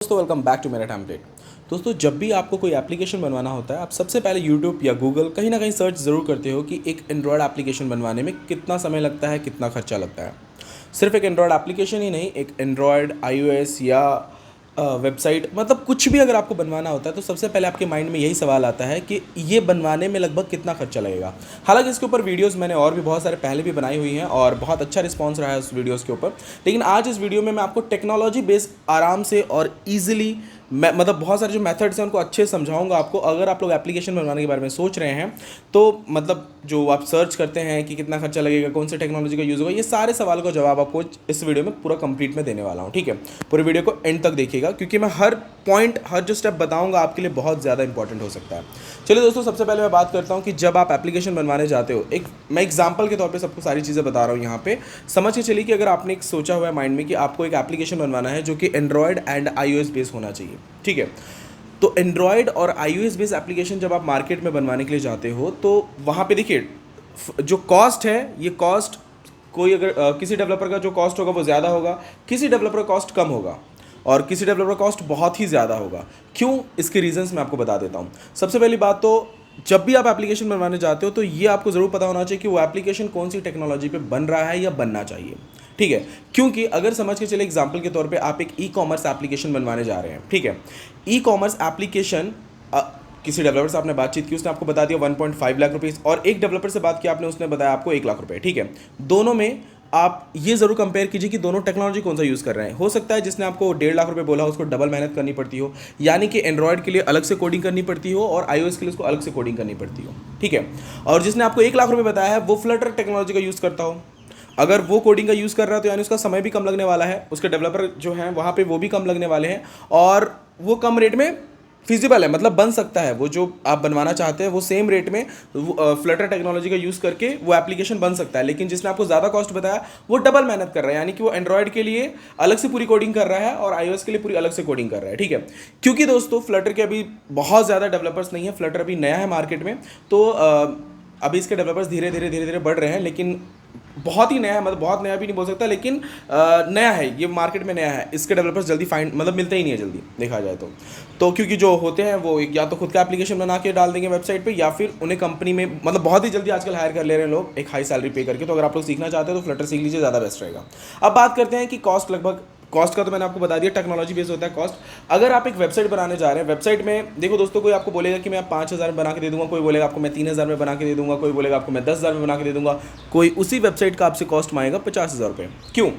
दोस्तों welcome back to मेरा template. दोस्तों जब भी आपको कोई एप्लीकेशन बनवाना होता है आप सबसे पहले यूट्यूब या गूगल कहीं ना कहीं सर्च ज़रूर करते हो कि एक एंड्रॉयड एप्लीकेशन बनवाने में कितना समय लगता है, कितना खर्चा लगता है। सिर्फ एक एंड्रॉयड एप्लीकेशन ही नहीं, एक एंड्रॉयड आईओएस या वेबसाइट, मतलब कुछ भी अगर आपको बनवाना होता है तो सबसे पहले आपके माइंड में यही सवाल आता है कि ये बनवाने में लगभग कितना खर्चा लगेगा। हालांकि इसके ऊपर वीडियोस मैंने और भी बहुत सारे पहले भी बनाई हुई हैं और बहुत अच्छा रिस्पांस रहा है उस वीडियोस के ऊपर, लेकिन आज इस वीडियो में मैं आपको टेक्नोलॉजी बेस्ड आराम से और ईजिली मतलब बहुत सारे जो मेथड्स हैं उनको अच्छे से समझाऊंगा आपको। अगर आप लोग एप्लीकेशन बनवाने के बारे में सोच रहे हैं तो मतलब जो आप सर्च करते हैं कि कितना खर्चा लगेगा, कौन सी टेक्नोलॉजी का यूज़ होगा, ये सारे सवाल का जवाब आपको इस वीडियो में पूरा कंप्लीट में देने वाला हूँ। ठीक है, पूरे वीडियो को एंड तक देखिएगा क्योंकि मैं हर पॉइंट, हर जो स्टेप बताऊँगा आपके लिए बहुत ज़्यादा इंपॉर्टेंट हो सकता है। चलिए दोस्तों, सबसे पहले मैं बात करता हूँ कि जब आप एप्लीकेशन बनवाने जाते हो, मैं एग्जाम्पल के तौर पर सबको सारी चीज़ें बता रहा हूँ यहाँ पे, समझ के चलिए कि अगर आपने एक सोचा हुआ है माइंड में कि आपको एक एप्लीकेशन बनवाना है जो कि एंड्रॉयड एंड iOS बेस्ड होना चाहिए। ठीक है, तो एंड्रॉयड और iOS बेस्ड एप्लीकेशन जब आप मार्केट में बनवाने के लिए जाते हो तो वहाँ पे देखिए जो कॉस्ट है, ये कॉस्ट कोई अगर किसी डेवलपर का जो कॉस्ट होगा वो ज़्यादा होगा, किसी डेवलपर का कॉस्ट कम होगा और किसी डेवलपर का कॉस्ट बहुत ही ज़्यादा होगा। क्यों, इसके रीजंस मैं आपको बता देता हूँ। सबसे पहली बात तो जब भी आप एप्लीकेशन बनवाने जाते हो तो ये आपको ज़रूर पता होना चाहिए कि वो एप्लीकेशन कौन सी टेक्नोलॉजी पे बन रहा है या बनना चाहिए। ठीक है, क्योंकि अगर समझ के चले एग्जांपल के तौर पे आप एक ई कॉमर्स एप्लीकेशन बनवाने जा रहे हैं। ठीक है, ई कॉमर्स एप्लीकेशन किसी डेवलपर से आपने बातचीत की, उसने आपको बता दिया 1.5 लाख रुपीज़, और एक डेवलपर से बात की आपने, उसने बताया आपको 1 लाख रुपए। ठीक है, दोनों में आप ये ज़रूर कंपेयर कीजिए कि दोनों टेक्नोलॉजी कौन सा यूज़ कर रहे हैं। हो सकता है जिसने आपको 1.5 लाख रुपए बोला उसको डबल मेहनत करनी पड़ती हो, यानी कि एंड्रॉयड के लिए अलग से कोडिंग करनी पड़ती हो और iOS के लिए उसको अलग से कोडिंग करनी पड़ती हो। ठीक है, और जिसने आपको 1 लाख रुपए बताया है वो फ्लटर टेक्नोलॉजी का यूज़ करता हो। अगर वो कोडिंग का यूज़ कर रहा है तो यानी उसका समय भी कम लगने वाला है, उसके डेवलपर जो हैं वहाँ पे वो भी कम लगने वाले हैं और वो कम रेट में फिजिबल है, मतलब बन सकता है। वो जो आप बनवाना चाहते हैं वो सेम रेट में फ्लटर टेक्नोलॉजी का यूज़ करके वो एप्लीकेशन बन सकता है। लेकिन जिसने आपको ज़्यादा कॉस्ट बताया वो डबल मेहनत कर रहा है, यानी कि वो एंड्रॉयड के लिए अलग से पूरी कोडिंग कर रहा है और iOS के लिए पूरी अलग से कोडिंग कर रहा है। ठीक है, क्योंकि दोस्तों फ्लटर के अभी बहुत ज़्यादा डेवलपर्स नहीं है, फ्लटर अभी नया है मार्केट में, तो अभी इसके डेवलपर्स धीरे धीरे बढ़ रहे हैं, लेकिन बहुत ही नया है, मतलब बहुत नया भी नहीं बोल सकता, लेकिन नया है, ये मार्केट में नया है। इसके डेवलपर्स जल्दी फाइंड मतलब मिलते ही नहीं है जल्दी देखा जाए तो क्योंकि जो होते हैं वो या तो खुद का एप्लीकेशन बना के डाल देंगे वेबसाइट पे या फिर उन्हें कंपनी में मतलब बहुत ही जल्दी आजकल हायर कर ले रहे हैं लोग एक हाई सैलरी पे करके। तो अगर आप लोग सीखना चाहते हो तो फ्लटर सीख लीजिए, ज़्यादा बेस्ट रहेगा। अब बात करते हैं कि कॉस्ट का तो मैंने आपको बता दिया, टेक्नोलॉजी बेस्ड होता है कॉस्ट। अगर आप एक वेबसाइट बनाने जा रहे हैं, वेबसाइट में देखो दोस्तों, कोई आपको बोलेगा कि मैं 5,000 में बना के दे दूंगा, कोई बोलेगा आपको मैं 3,000 में बना के दे दूंगा, कोई बोलेगा आपको मैं 10,000 में बना के दे दूंगा, कोई उसी वेबसाइट का आपसे कॉस्ट मांगेगा 50,000 रुपये। क्यों,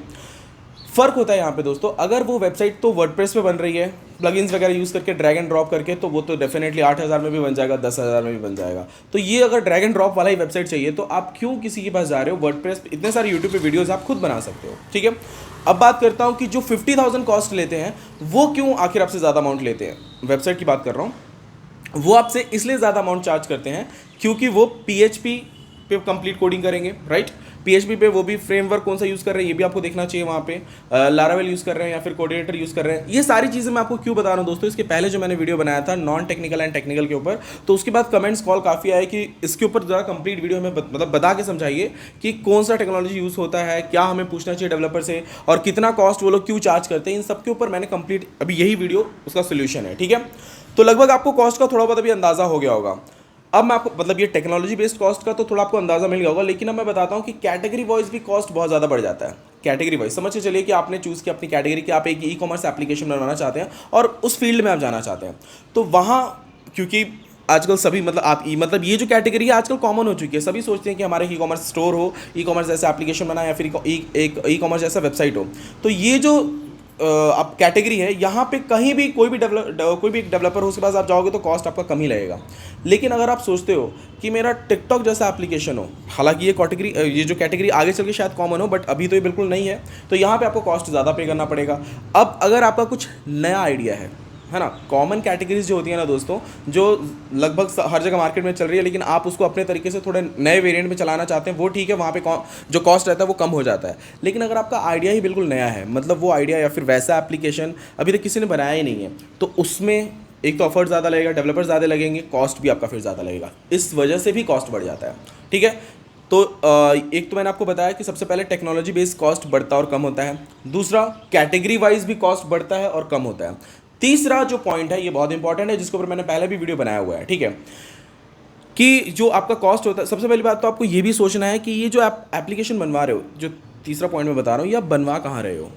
फ़र्क होता है यहाँ पे दोस्तों। अगर वो वेबसाइट तो वर्डप्रेस पे बन रही है प्लगइन्स वगैरह यूज़ करके ड्रैग एंड ड्रॉप करके, तो वो तो डेफिनेटली 8,000 में भी बन जाएगा, 10,000 में भी बन जाएगा। तो ये अगर ड्रैग एंड ड्रॉप वाला ही वेबसाइट चाहिए तो आप क्यों किसी के पास जा रहे हो। वर्डप्रेस इतने सारे यूट्यूब पे वीडियोज़ आप खुद बना सकते हो। ठीक है, अब बात करता हूँ कि जो 50,000 कॉस्ट लेते हैं वो क्यों आखिर आपसे ज़्यादा अमाउंट लेते हैं। वेबसाइट की बात कर रहा हूँ, वो आपसे इसलिए ज़्यादा अमाउंट चार्ज करते हैं क्योंकि वो PHP पे कंप्लीट कोडिंग करेंगे, राइट। PHP पे वो भी फ्रेमवर्क कौन सा यूज़ कर रहे हैं ये भी आपको देखना चाहिए। वहाँ पे लारावेल यूज़ कर रहे हैं या फिर कोऑर्डिनेटर यूज़ कर रहे हैं। ये सारी चीज़ें मैं आपको क्यों बता रहा हूँ दोस्तों, इसके पहले जो मैंने वीडियो बनाया था नॉन टेक्निकल एंड टेक्निकल के ऊपर, तो उसके बाद कमेंट्स कॉल काफ़ी आए कि इसके ऊपर ज़रा कंप्लीट वीडियो हमें मतलब बता के समझाइए कि कौन सा टेक्नोलॉजी यूज़ होता है, क्या हमें पूछना चाहिए डेवलपर से और कितना कॉस्ट वो लोग क्यों चार्ज करते हैं। इन सब के ऊपर मैंने कंप्लीट अभी यही वीडियो उसका सोल्यूशन है। ठीक है, तो लगभग आपको कॉस्ट का थोड़ा बहुत अभी अंदाज़ा हो गया होगा। अब मैं आपको मतलब ये टेक्नोलॉजी बेस्ड कॉस्ट का तो थोड़ा आपको अंदाज़ा मिल गया होगा, लेकिन अब मैं बताता हूँ कि कैटेगरी वाइज भी कॉस्ट बहुत ज़्यादा बढ़ जाता है। कैटेगरी वाइज समझ के चलिए कि आपने चूज़ किया अपनी कैटेगरी कि आप एक ई कॉमर्स एप्लीकेशन बनवाना चाहते हैं और उस फील्ड में आप जाना चाहते हैं, तो वहाँ क्योंकि आजकल सभी मतलब ये जो कैटेगरी है आजकल कॉमन हो चुकी है। सभी सोचते हैं कि हमारे ई कॉमर्स स्टोर हो, ई कॉमर्स जैसा एप्लीकेशन बना या फिर एक ई कॉमर्स जैसा वेबसाइट हो। तो ये जो अब कैटेगरी है यहाँ पे कहीं भी कोई भी एक डेवलपर हो उसके पास आप जाओगे तो कॉस्ट आपका कम ही लगेगा। लेकिन अगर आप सोचते हो कि मेरा टिकटॉक जैसा एप्लीकेशन हो, हालांकि ये जो कैटेगरी आगे चल के शायद कॉमन हो बट अभी तो ये बिल्कुल नहीं है, तो यहाँ पे आपको कॉस्ट ज़्यादा पे करना पड़ेगा। अब अगर आपका कुछ नया आइडिया है ना, कॉमन कैटेगरीज जो होती है ना दोस्तों, जो लगभग हर जगह मार्केट में चल रही है, लेकिन आप उसको अपने तरीके से थोड़े नए वेरिएंट में चलाना चाहते हैं, वो ठीक है, वहाँ पे जो कॉस्ट रहता है वो कम हो जाता है। लेकिन अगर आपका आइडिया ही बिल्कुल नया है, मतलब वो आइडिया या फिर वैसा एप्लीकेशन अभी तक किसी ने बनाया ही नहीं है, तो उसमें एक तो ऑफर ज़्यादा लगेगा, डेवलपर ज़्यादा लगेंगे, कॉस्ट भी आपका फिर ज़्यादा लगेगा। इस वजह से भी कॉस्ट बढ़ जाता है। ठीक है, तो एक तो मैंने आपको बताया कि सबसे पहले टेक्नोलॉजी बेस्ड कॉस्ट बढ़ता और कम होता है। दूसरा, कैटेगरी वाइज भी कॉस्ट बढ़ता है और कम होता है। तीसरा जो पॉइंट है ये बहुत इंपॉर्टेंट है, जिसके ऊपर मैंने पहले भी वीडियो बनाया हुआ है, ठीक है, कि जो आपका कॉस्ट होता है, सबसे पहली बात तो आपको ये भी सोचना है कि ये जो आप एप्लीकेशन बनवा रहे हो, जो तीसरा पॉइंट मैं बता रहा हूँ, ये आप बनवा कहाँ रहे हो,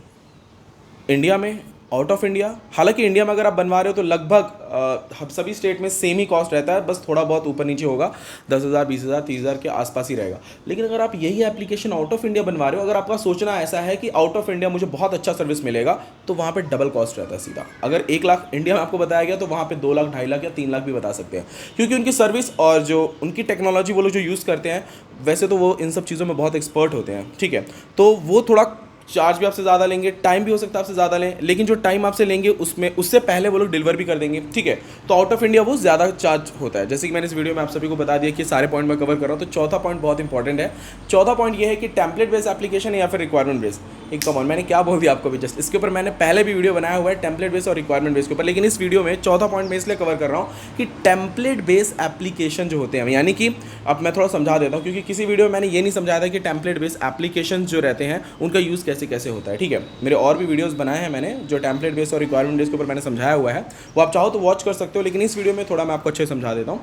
इंडिया में, आउट ऑफ इंडिया। हालांकि इंडिया में अगर आप बनवा रहे हो तो लगभग सभी स्टेट में सेम ही कॉस्ट रहता है, बस थोड़ा बहुत ऊपर नीचे होगा, 10,000 20,000 30,000 के आसपास ही रहेगा। लेकिन अगर आप यही एप्लीकेशन आउट ऑफ इंडिया बनवा रहे हो, अगर आपका सोचना ऐसा है कि आउट ऑफ इंडिया मुझे बहुत अच्छा सर्विस मिलेगा, तो वहाँ पर डबल कॉस्ट रहता है सीधा। अगर 1 लाख इंडिया में आपको बताया गया तो वहाँ पर 2 लाख 2.5 लाख या 3 लाख भी बता सकते हैं, क्योंकि उनकी सर्विस और जो उनकी टेक्नोलॉजी वो लोग जो यूज़ करते हैं, वैसे तो वो इन सब चीज़ों में बहुत एक्सपर्ट होते हैं, ठीक है, तो वो थोड़ा चार्ज भी आपसे ज़्यादा लेंगे, टाइम भी हो सकता है आपसे ज़्यादा लें, लेकिन जो टाइम आपसे लेंगे उसमें उससे पहले वो लोग डिलीवर भी कर देंगे, ठीक है। तो आउट ऑफ इंडिया वो ज़्यादा चार्ज होता है। जैसे कि मैंने इस वीडियो में आप सभी को बता दिया कि सारे पॉइंट मैं कवर कर रहा हूँ। तो चौथा पॉइंट बहुत इंपॉर्टेंट है। चौथा पॉइंट ये है कि टेम्पलेट बेस्ड एप्लीकेशन या फिर रिक्वायरमेंट बेस्ड। एक कम ऑन, मैंने क्या बोल दिया आपको भी जस्ट, इसके ऊपर मैंने पहले भी वीडियो बनाया हुआ है टेम्पलेट बेस्ड और रिक्वायरमेंट बेस्ड के ऊपर, लेकिन इस वीडियो में चौथा पॉइंट मैं इसलिए कवर कर रहा हूँ कि टेम्पलेट बेस्ड एप्लीकेशन जो होते हैं, यानी कि अब मैं थोड़ा समझा देता हूँ, क्योंकि किसी वीडियो में मैंने ये नहीं समझाया था कि टेम्पलेट बेस्ड एप्लीकेशन जो रहते हैं उनका यूज़ कैसे कैसे होता है, ठीक है। मेरे और भी वीडियोस बनाए हैं मैंने जो टेम्पलेट बेस्ड और रिक्वायरमेंट बेस्ड के ऊपर मैंने समझाया हुआ है, वो आप चाहो तो वॉच कर सकते हो, लेकिन इस वीडियो में थोड़ा मैं आपको अच्छे से समझा देता हूँ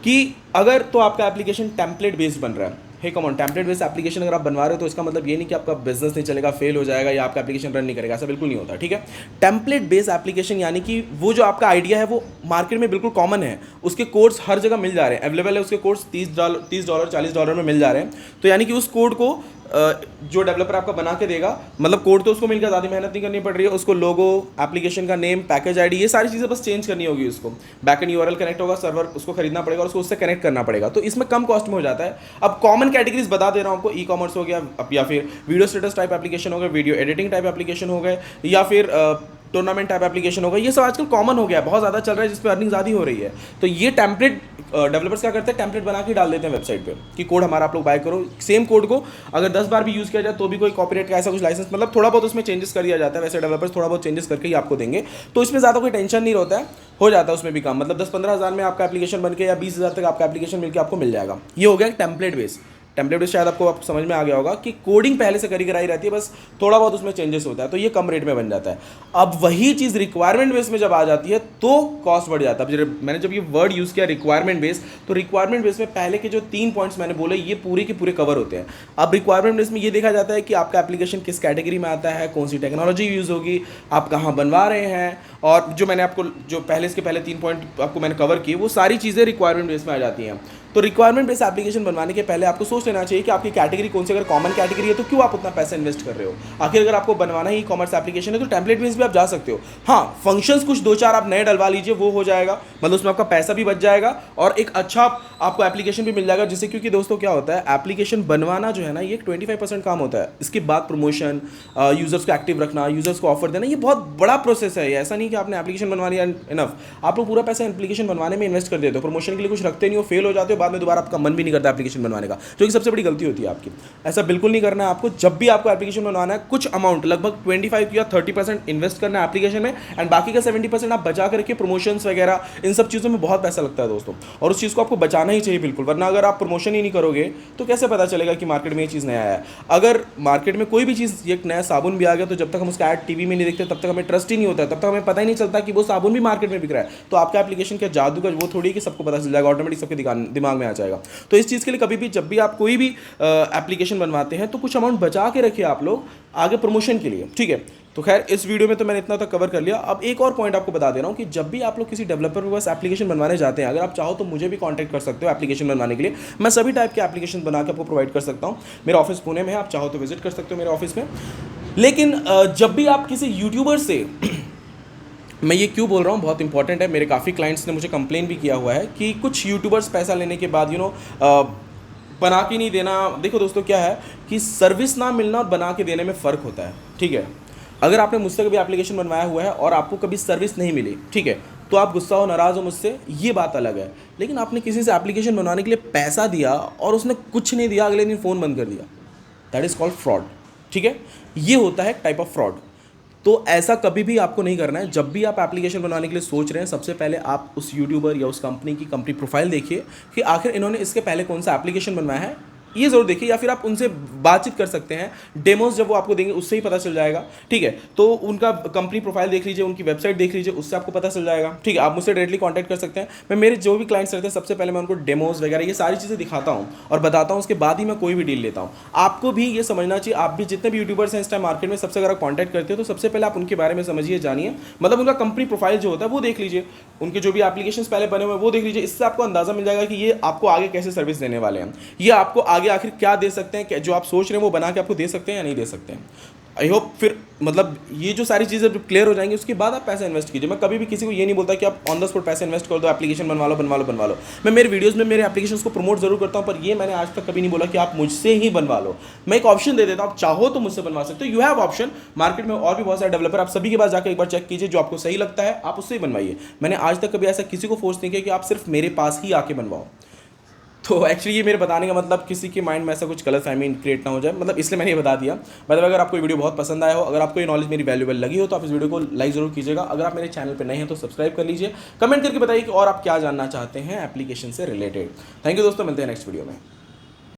कि अगर तो आपका एप्लीकेशन टेम्पलेट बेस्ड बन रहा है, hey come on, template based application अगर आप बनवा रहे हो तो इसका मतलब ये नहीं कि आपका बिजनेस नहीं चलेगा, फेल हो जाएगा या आपका एप्लीकेशन रन नहीं करेगा, ऐसा बिल्कुल नहीं होता, ठीक है। टेम्पलेट बेस्ड एप्लीकेशन यानी कि वो जो आपका आइडिया है वो मार्केट में बिल्कुल कॉमन है, उसके कोड्स हर जगह मिल जा रहे हैं, अवेलेबल है, उसके कोड्स $30 $40 में मिल जा रहे हैं। तो यानी कि उस कोड को जो डेवलपर आपका बना के देगा, मतलब कोड तो उसको मिल गया, ज़्यादा मेहनत नहीं करनी पड़ रही है, उसको लोगो, एप्लीकेशन का नेम, पैकेज आईडी, ये सारी चीज़ें बस चेंज करनी होगी, उसको बैकएंड यूआरएल कनेक्ट होगा, सर्वर उसको खरीदना पड़ेगा और उसको उससे कनेक्ट करना पड़ेगा, तो इसमें कम कॉस्ट में हो जाता है। अब कॉमन कैटेगरीज बता दे रहा हूँ आपको, ई कॉमर्स हो गया या फिर वीडियो स्टेटस टाइप एप्लीकेशन हो गए, वीडियो एडिटिंग टाइप एप्लीकेशन हो गए, या फिर टूर्नामेंट टाइप एप्लीकेशन होगा, ये सब आजकल कॉमन हो गया है, बहुत ज़्यादा चल रहा है, जिस पर अर्निंग ज़्यादा हो रही है। तो ये टेम्पलेट डेवलपर्स क्या करते हैं, टेम्पलेट बना के डाल देते हैं वेबसाइट पे कि कोड हमारा आप लोग बाय करो। सेम कोड को अगर 10 बार भी यूज़ किया जाए तो भी कोई कॉपीराइट का ऐसा कुछ लाइसेंस, मतलब थोड़ा बहुत उसमें चेंजेस कर दिया जाता है, वैसे डेवलपर्स थोड़ा बहुत चेंजेस करके ही आपको देंगे, तो इसमें ज़्यादा कोई टेंशन नहीं होता है, हो जाता है उसमें भी काम, मतलब 10-15 हज़ार में आपका एप्लीकेशन बन के या 20,000 तक आपका एप्लीकेशन मिलकर आपको मिल जाएगा। ये हो गया टेम्पलेट बेस। टेम्पलेट बेस शायद आपको समझ में आ गया होगा कि कोडिंग पहले से करी कराई रहती है, बस थोड़ा बहुत उसमें चेंजेस होता है, तो ये कम रेट में बन जाता है। अब वही चीज़ रिक्वायरमेंट बेस में जब आ जाती है तो कॉस्ट बढ़ जाता है। अब मैंने जब ये वर्ड यूज़ किया रिक्वायरमेंट बेस, तो रिक्वायरमेंट बेस में पहले के जो 3 पॉइंट्स मैंने बोले ये पूरे के पूरे कवर होते हैं। अब रिक्वायरमेंट बेस में ये देखा जाता है कि आपका एप्लीकेशन किस कैटेगरी में आता है, कौन सी टेक्नोलॉजी यूज़ होगी, आप कहाँ बनवा रहे हैं, और जो मैंने आपको जो पहले इसके पहले 3 पॉइंट आपको मैंने कवर किए, वो सारी चीज़ें रिक्वायरमेंट बेस में आ जाती हैं। तो रिक्वायरमेंट बेस एप्लीकेशन बनवाने के पहले आपको सोच लेना चाहिए कि आपकी कैटेगरी कौन सी, अगर कॉमन कैटेगरी है तो क्यों आप उतना पैसा इन्वेस्ट कर रहे हो। आखिर अगर आपको बनवाना ही कॉमर्स एप्लीकेशन है तो टेम्पलेट बेस भी आप जा सकते हो। हाँ, फंक्शंस कुछ 2-4 आप नए डलवा लीजिए, वो हो जाएगा, मतलब उसमें आपका पैसा भी बच जाएगा और एक अच्छा आपको एप्लीकेशन भी मिल जाएगा, जिससे क्योंकि दोस्तों क्या होता है, एप्लीकेशन बनवाना जो है ना, ये 25% काम होता है। इसके बाद प्रमोशन, यूजर्स को एक्टिव रखना, यूजर्स को ऑफर देना, ये बहुत बड़ा प्रोसेस है। ऐसा नहीं कि आपने एप्लीकेशन बनवा लिया इनफ, आप लोग पूरा पैसा एप्लीकेशन बनवाने में इन्वेस्ट कर देते हो, प्रमोशन के लिए कुछ रखते नहीं हो, फेल हो जाते हो, बाद में दोबारा आपका मन नहीं करता एप्लीकेशन बनवाने का, जो कि सबसे बड़ी गलती होती है आपकी। ऐसा बिल्कुल नहीं करना है आपको। जब भी आपको एप्लीकेशन बनवाना है, कुछ अमाउंट लगभग 25 या 30% इन्वेस्ट करना है एप्लीकेशन में, एंड बाकी का 70% आप बचा कर रखिए। प्रमोशंस वगैरह इन सब चीज़ों में बहुत पैसा लगता है दोस्तों, और उस चीज़ को आपको बचाना ही चाहिए बिल्कुल, वरना अगर आप प्रमोशन ही नहीं करोगे तो कैसे पता चलेगा कि मार्केट में ये चीज़ नया आया है। अगर मार्केट में कोई भी चीज़, एक नया साबुन भी आ गया, तो जब तक हम उसका ऐड टीवी में नहीं देखते तब तक हमें ट्रस्ट ही नहीं होता है, तब तक हमें पता ही नहीं चलता कि वो साबुन भी मार्केट में बिक रहा है। तो आपका एप्लीकेशन क्या जादू का वो थोड़ी कि सबको पता चल जाएगा, ऑटोमेटिक सबके दिमाग में आ जाएगा। तो इस चीज़ के लिए कभी भी जब भी आप कोई भी एप्लीकेशन बनवाते हैं तो कुछ अमाउंट बचा के रखिए आप लोग आगे प्रमोशन के लिए, ठीक है। तो खैर इस वीडियो में तो मैंने इतना तक कवर कर लिया। अब एक और पॉइंट आपको बता दे रहा हूँ कि जब भी आप लोग किसी डेवलपर के पास एप्लीकेशन बनवाने जाते हैं, अगर आप चाहो तो मुझे भी कांटेक्ट कर सकते हो एप्लीकेशन बनवाने के लिए। मैं सभी टाइप के एप्लीकेशन बना के आपको प्रोवाइड कर सकता हूँ। मेरा ऑफिस पुणे में है, आप चाहो तो विजिट कर सकते हो मेरे ऑफिस में। लेकिन जब भी आप किसी यूट्यूबर से मैं ये क्यों बोल रहा हूँ, बहुत इंपॉर्टेंट है, मेरे काफ़ी क्लाइंट्स ने मुझे कंप्लेन भी किया हुआ है कि कुछ यूट्यूबर्स पैसा लेने के बाद बना के नहीं देना। देखो दोस्तों क्या है कि सर्विस ना मिलना और बना के देने में फ़र्क होता है, ठीक है। अगर आपने मुझसे कभी एप्लीकेशन बनवाया हुआ है और आपको कभी सर्विस नहीं मिली, ठीक है, तो आप गुस्सा हो, नाराज़ हो मुझसे, ये बात अलग है। लेकिन आपने किसी से एप्लीकेशन बनवाने के लिए पैसा दिया और उसने कुछ नहीं दिया, अगले दिन फ़ोन बंद कर दिया, दैट इज़ कॉल्ड फ्रॉड, ठीक है। ये होता है टाइप ऑफ फ्रॉड। तो ऐसा कभी भी आपको नहीं करना है। जब भी आप एप्लीकेशन बनाने के लिए सोच रहे हैं, सबसे पहले आप उस यूट्यूबर या उस कंपनी की कंपनी प्रोफाइल देखिए कि आखिर इन्होंने इसके पहले कौन सा एप्लीकेशन बनवाया है, ये जरूर देखिए, या फिर आप उनसे बातचीत कर सकते हैं। डेमोज जब वो आपको देंगे उससे ही पता चल जाएगा, ठीक है। तो उनका कंपनी प्रोफाइल देख लीजिए, उनकी वेबसाइट देख लीजिए, उससे आपको पता चल जाएगा, ठीक है। आप मुझसे डायरेक्टली कॉन्टैक्ट कर सकते हैं। मैं मेरे जो भी क्लाइंट्स रहते हैं सबसे पहले मैं उनको डेमोज वगैरह ये सारी चीज़ें दिखाता हूँ और बताता हूँ, उसके बाद ही मैं कोई भी डील लेता हूँ। आपको भी ये समझना चाहिए, आप भी जितने भी यूट्यूबर्स हैं इस टाइम मार्केट में, सबसे अगर कॉन्टैक्ट करते हो तो सबसे पहले आप उनके बारे में समझिए, जानिए, मतलब उनका कंपनी प्रोफाइल जो होता है वो देख लीजिए, उनके जो भी एप्लीकेशंस पहले बने हुए हैं वो देख लीजिए। इससे आपको अंदाजा मिल जाएगा कि ये आपको आगे कैसे सर्विस देने वाले हैं, ये आपको आगे आखिर क्या दे सकते हैं, जो आप सोच रहे हैं वो बना के आपको दे सकते हैं या नहीं दे सकते हैं। आई होप फिर मतलब ये जो सारी चीज़ें क्लियर हो जाएंगी उसके बाद आप पैसा इन्वेस्ट कीजिए। मैं कभी भी किसी को ये नहीं बोलता कि आप ऑन द स्पॉट पैसा इन्वेस्ट कर दो, एप्लीकेशन बनवा लो बनवा लो बनवा लो। मैं मेरे वीडियोस में मेरे एप्लीकेशंस को प्रमोट जरूर करता हूँ, पर ये मैंने आज तक कभी नहीं बोला कि आप मुझसे ही बनवा लो। मैं एक ऑप्शन दे देता हूँ, आप चाहो तो मुझसे बनवा सकते हो, यू हैव ऑप्शन। मार्केट में और भी बहुत सारे डेवलपर, आप सभी के पास जाकर एक बार चेक कीजिए, जो आपको सही लगता है आप उससे ही बनवाइए। मैंने आज तक कभी ऐसा किसी को फोर्स नहीं किया कि आप सिर्फ मेरे पास ही आके बनवाओ। तो एक्चुअली ये मेरे बताने का मतलब किसी के माइंड में ऐसा कुछ गलतफहमी क्रिएट ना हो जाए, मतलब इसलिए मैंने ये बता दिया। मतलब अगर आपको ये वीडियो बहुत पसंद आया हो, अगर आपको ये नॉलेज मेरी वैल्यूएबल लगी हो, तो आप इस वीडियो को लाइक जरूर कीजिएगा। अगर आप मेरे चैनल पर नए हैं तो सब्सक्राइब कर लीजिए, कमेंट करके बताइए कि और आप क्या जानना चाहते हैं एप्लीकेशन से रिलेटेड। थैंक यू दोस्तों, मिलते हैं नेक्स्ट वीडियो में।